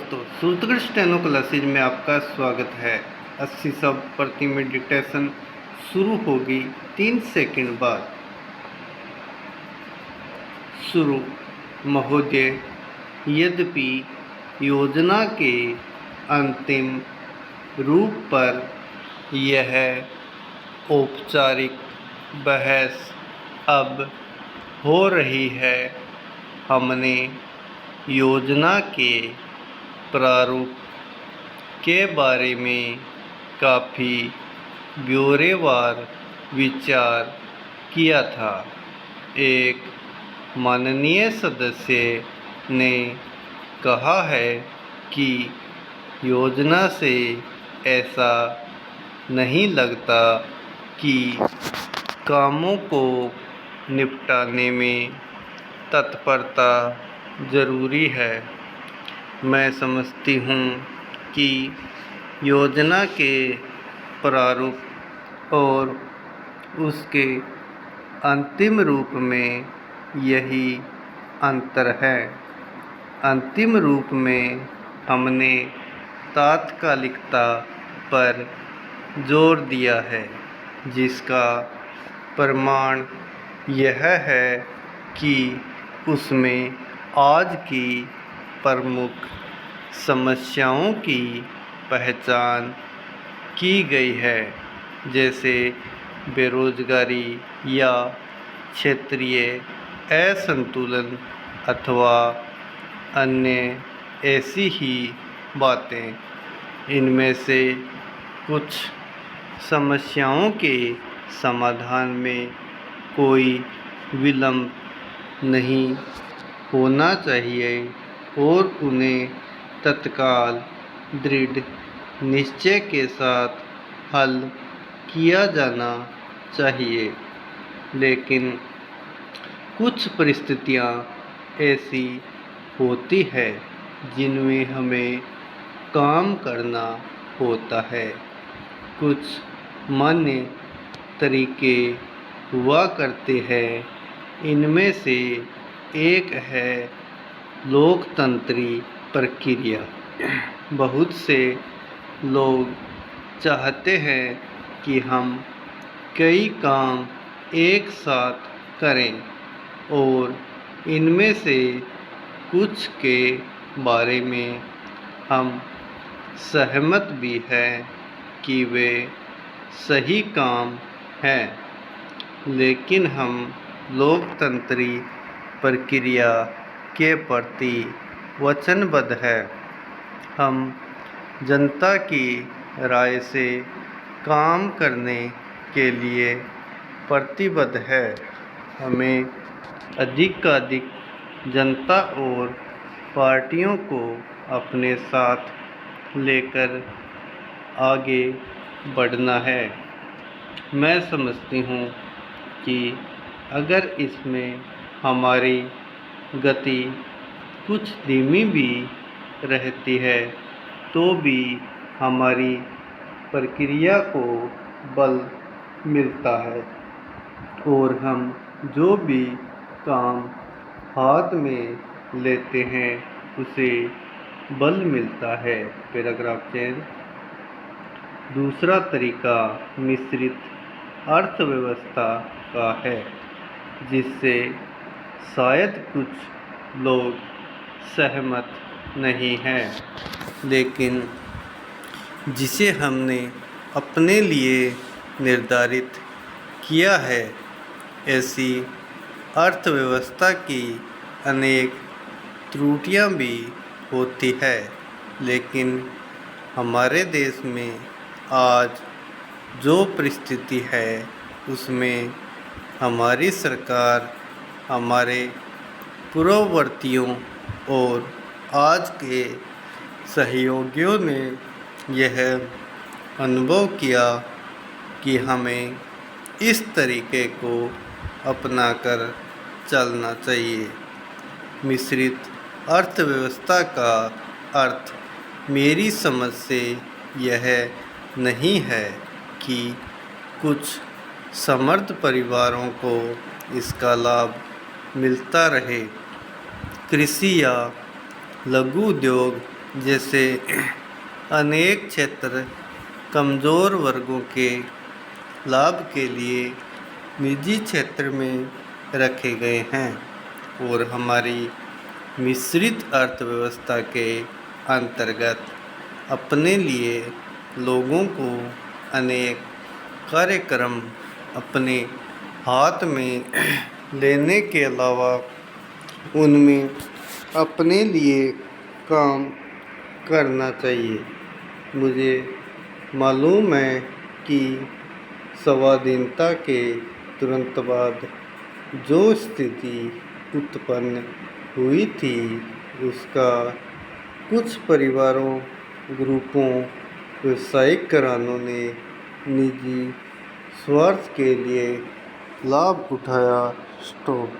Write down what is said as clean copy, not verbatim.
दोस्तों, सूत्रकृत steno classes में आपका स्वागत है। 80 शब्द प्रति मिनट डिक्टेशन शुरू होगी 3 सेकंड बाद। शुरू। महोदय, यद्यपि योजना के अंतिम रूप पर यह औपचारिक बहस अब हो रही है, हमने योजना के प्रारूप के बारे में काफ़ी ब्यौरेवार विचार किया था। एक माननीय सदस्य ने कहा है कि योजना से ऐसा नहीं लगता कि कामों को निपटाने में तत्परता ज़रूरी है। मैं समझती हूँ कि योजना के प्रारूप और उसके अंतिम रूप में यही अंतर है। अंतिम रूप में हमने तात्कालिकता पर जोर दिया है, जिसका प्रमाण यह है कि उसमें आज की प्रमुख समस्याओं की पहचान की गई है, जैसे बेरोजगारी या क्षेत्रीय असंतुलन अथवा अन्य ऐसी ही बातें। इनमें से कुछ समस्याओं के समाधान में कोई विलंब नहीं होना चाहिए और उन्हें तत्काल दृढ़ निश्चय के साथ हल किया जाना चाहिए। लेकिन कुछ परिस्थितियां ऐसी होती है जिनमें हमें काम करना होता है। कुछ मान्य तरीके हुआ करते हैं। इनमें से एक है लोकतंत्री प्रक्रिया। बहुत से लोग चाहते हैं कि हम कई काम एक साथ करें और इनमें से कुछ के बारे में हम सहमत भी हैं कि वे सही काम हैं, लेकिन हम लोकतंत्री प्रक्रिया के प्रति वचनबद्ध हैं। हम जनता की राय से काम करने के लिए प्रतिबद्ध हैं। हमें अधिकाधिक जनता और पार्टियों को अपने साथ लेकर आगे बढ़ना है। मैं समझती हूँ कि अगर इसमें हमारी गति कुछ धीमी भी रहती है तो भी हमारी प्रक्रिया को बल मिलता है और हम जो भी काम हाथ में लेते हैं उसे बल मिलता है। Paragraph change. दूसरा तरीका मिश्रित अर्थव्यवस्था का है, जिससे शायद कुछ लोग सहमत नहीं हैं, लेकिन जिसे हमने अपने लिए निर्धारित किया है। ऐसी अर्थव्यवस्था की अनेक त्रुटियां भी होती है, लेकिन हमारे देश में आज जो परिस्थिति है उसमें हमारी सरकार हमारे पूर्ववर्तियों और आज के सहयोगियों ने यह अनुभव किया कि हमें इस तरीके को अपनाकर चलना चाहिए। मिश्रित अर्थव्यवस्था का अर्थ मेरी समझ से यह नहीं है कि कुछ समर्थ परिवारों को इसका लाभ मिलता रहे। कृषि या लघु उद्योग जैसे अनेक क्षेत्र कमज़ोर वर्गों के लाभ के लिए निजी क्षेत्र में रखे गए हैं और हमारी मिश्रित अर्थव्यवस्था के अंतर्गत अपने लिए लोगों को अनेक कार्यक्रम अपने हाथ में लेने के अलावा उनमें अपने लिए काम करना चाहिए। मुझे मालूम है कि स्वाधीनता के तुरंत बाद जो स्थिति उत्पन्न हुई थी उसका कुछ परिवारों, ग्रुपों, व्यावसायिक घरानों ने निजी स्वार्थ के लिए लाभ उठाया। स्टॉप।